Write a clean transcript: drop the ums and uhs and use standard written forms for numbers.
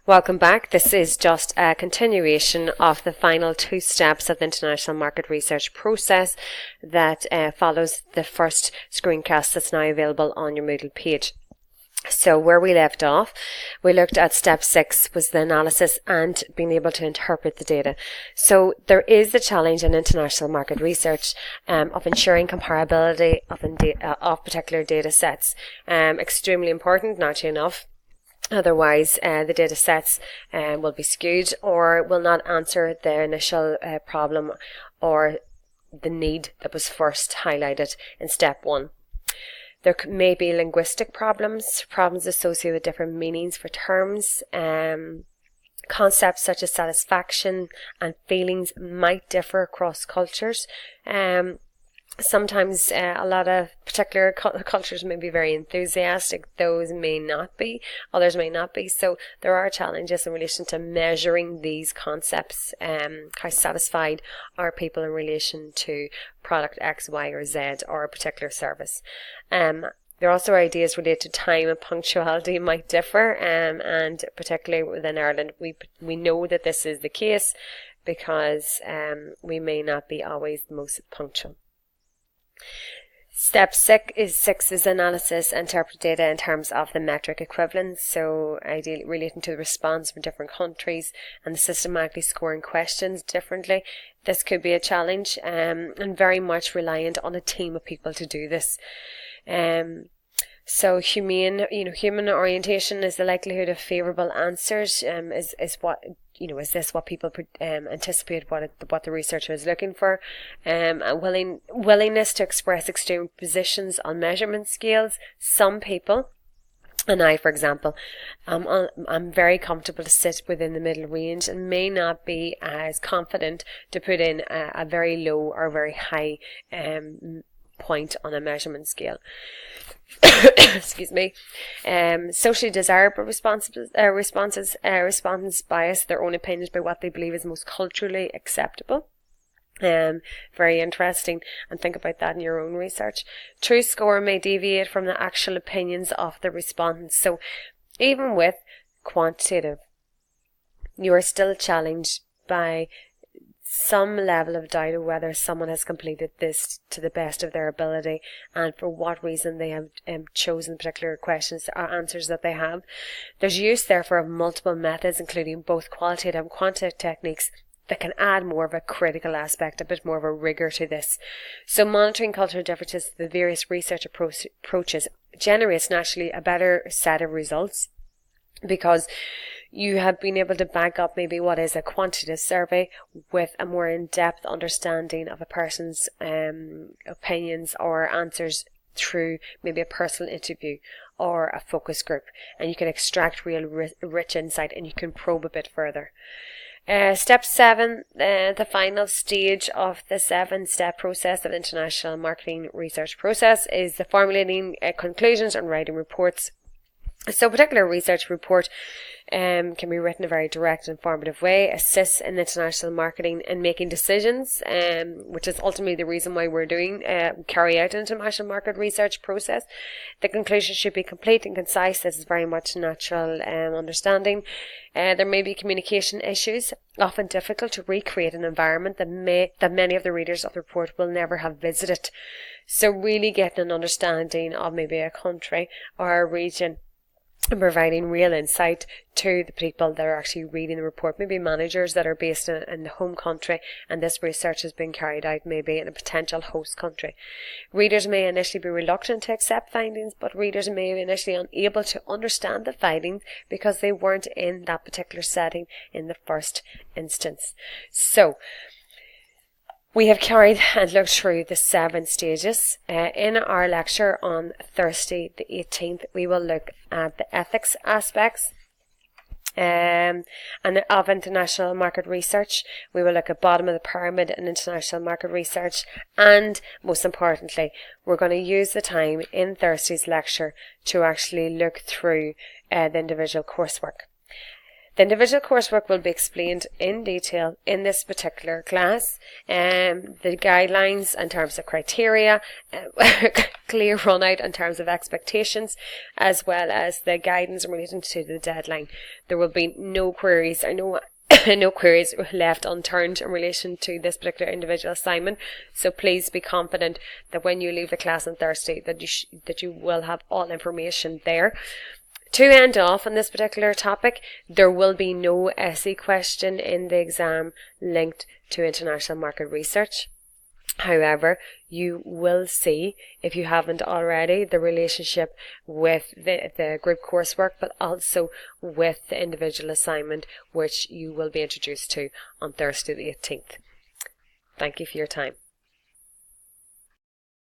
Welcome back. This is just a continuation of the final two steps of the international market research process that follows the first screencast that's now available on your Moodle page. So where we left off, we looked at step 6 was the analysis and being able to interpret the data. So there is the challenge in international market research of ensuring comparability of particular data sets. Extremely important, naturally enough. Otherwise, the data sets will be skewed or will not answer the initial problem or the need that was first highlighted in step 1. There may be linguistic problems associated with different meanings for terms. Concepts such as satisfaction and feelings might differ across cultures. Sometimes a lot of particular cultures may be very enthusiastic, those may not be, others may not be. So there are challenges in relation to measuring these concepts. How satisfied are people in relation to product X, Y, or Z or a particular service. There are also ideas related to time and punctuality might differ, and particularly within Ireland, we know that this is the case because we may not be always the most punctual. Step 6 is analysis and interpret data in terms of the metric equivalence, so ideally relating to the response from different countries and the systematically scoring questions differently. This could be a challenge and very much reliant on a team of people to do this. So human orientation is the likelihood of favourable answers. Is this what people anticipate what the researcher is looking for? And willingness to express extreme positions on measurement scales. Some people, and I, for example, I'm very comfortable to sit within the middle range and may not be as confident to put in a very low or very high point on a measurement scale. Excuse me. Socially desirable respondents bias their own opinions by what they believe is most culturally acceptable. Very interesting, and think about that in your own research. True score may deviate from the actual opinions of the respondents. So even with quantitative, you are still challenged by some level of doubt of whether someone has completed this to the best of their ability and for what reason they have chosen particular questions or answers that they have. There's use therefore of multiple methods, including both qualitative and quantitative techniques, that can add more of a critical aspect, a bit more of a rigour to this. So monitoring cultural differences, the various research approaches generates naturally a better set of results, because you have been able to back up maybe what is a quantitative survey with a more in-depth understanding of a person's opinions or answers through maybe a personal interview or a focus group, and you can extract real rich insight and you can probe a bit further. Step 7, the final stage of the 7-step process of international marketing research process, is the formulating conclusions and writing reports. So a particular research report can be written in a very direct and informative way, assists in international marketing and making decisions, which is ultimately the reason why we're carry out an international market research process. The conclusion should be complete and concise. This is very much natural understanding. There may be communication issues, often difficult to recreate an environment that many of the readers of the report will never have visited. So really getting an understanding of maybe a country or a region and providing real insight to the people that are actually reading the report, maybe managers that are based in the home country, and this research has been carried out maybe in a potential host country. Readers may initially be reluctant to accept findings, but readers may be initially unable to understand the findings because they weren't in that particular setting in the first instance. So we have carried and looked through the 7 stages. In our lecture on Thursday the 18th, we will look at the ethics aspects and of international market research. We will look at bottom of the pyramid in international market research, and most importantly, we're going to use the time in Thursday's lecture to actually look through the individual coursework. The individual coursework will be explained in detail in this particular class. The guidelines in terms of criteria, clear run out in terms of expectations, as well as the guidance in relation to the deadline. There will be no queries or no queries left unturned in relation to this particular individual assignment. So please be confident that when you leave the class on Thursday that you will have all information there. To end off on this particular topic, there will be no essay question in the exam linked to international market research. However, you will see, if you haven't already, the relationship with the group coursework, but also with the individual assignment, which you will be introduced to on Thursday the 18th. Thank you for your time.